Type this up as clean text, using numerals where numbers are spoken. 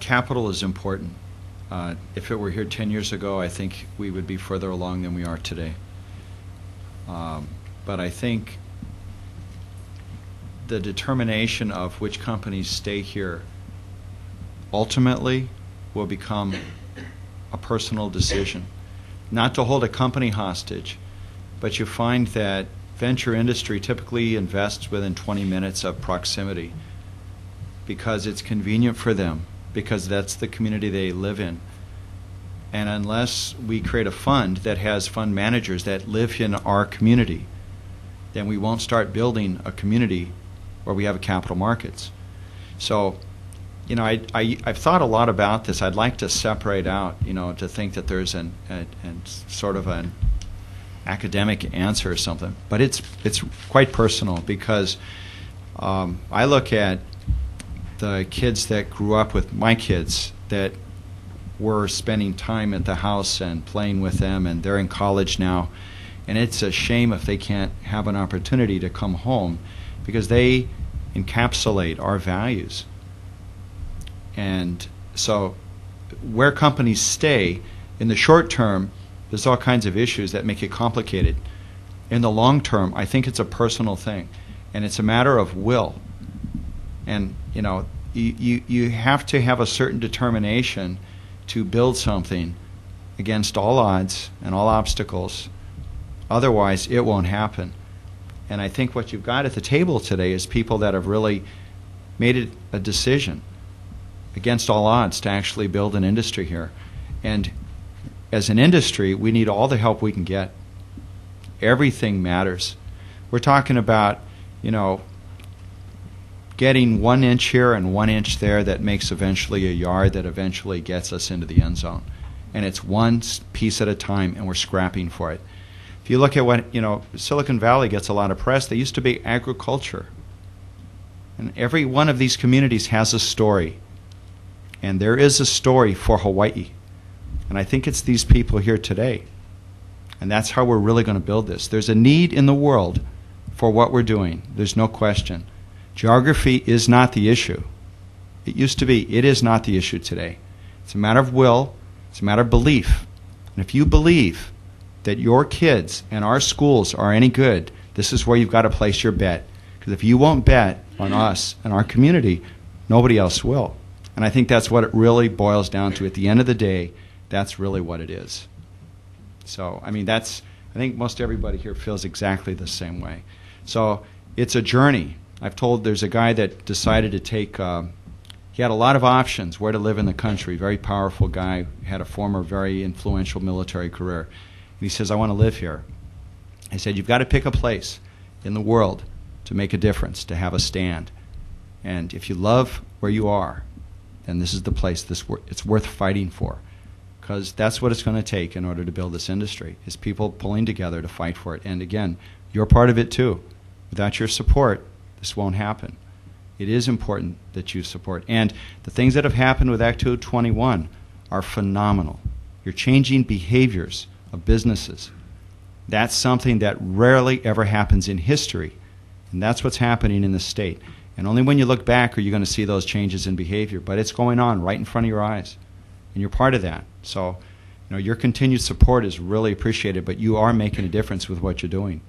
capital is important. If it were here 10 years ago, I think we would be further along than we are today. But I think the determination of which companies stay here ultimately will become a personal decision. Not to hold a company hostage, but you find that venture industry typically invests within 20 minutes of proximity because it's convenient for them, because that's the community they live in. And unless we create a fund that has fund managers that live in our community, then we won't start building a community where we have a capital markets. So, you know, I've thought a lot about this. I'd like to separate out, you know, to think that there's sort of an academic answer or something. But it's quite personal because I look at the kids that grew up with my kids that were spending time at the house and playing with them, and they're in college now. And it's a shame if they can't have an opportunity to come home because they encapsulate our values. And so where companies stay, in the short term, there's all kinds of issues that make it complicated. In the long term, I think it's a personal thing, and it's a matter of will. And, you know, you have to have a certain determination to build something against all odds and all obstacles. Otherwise, it won't happen. And I think what you've got at the table today is people that have really made it a decision against all odds to actually build an industry here. And as an industry, we need all the help we can get. Everything matters. We're talking about, you know, getting 1 inch here and 1 inch there that makes eventually a yard that eventually gets us into the end zone. And it's one piece at a time, and we're scrapping for it. If you look at what, you know, Silicon Valley gets a lot of press. They used to be agriculture. And every one of these communities has a story. And there is a story for Hawaii. And I think it's these people here today. And that's how we're really going to build this. There's a need in the world for what we're doing. There's no question. Geography is not the issue. It used to be. It is not the issue today. It's a matter of will. It's a matter of belief. And if you believe that your kids and our schools are any good, this is where you've got to place your bet. Because if you won't bet on us and our community, nobody else will. And I think that's what it really boils down to. At the end of the day, that's really what it is. So, I mean, I think most everybody here feels exactly the same way. So it's a journey. I've told there's a guy that decided to take, he had a lot of options where to live in the country, very powerful guy, had a former very influential military career. And he says, I want to live here. I said, you've got to pick a place in the world to make a difference, to have a stand. And if you love where you are, then this is the place it's worth fighting for. Because that's what it's going to take in order to build this industry, is people pulling together to fight for it. And again, you're part of it too. Without your support, this won't happen. It is important that you support. And the things that have happened with Act 221 are phenomenal. You're changing behaviors of businesses. That's something that rarely ever happens in history. And that's what's happening in the state. And only when you look back are you going to see those changes in behavior. But it's going on right in front of your eyes. And you're part of that. So, you know, your continued support is really appreciated, but you are making a difference with what you're doing.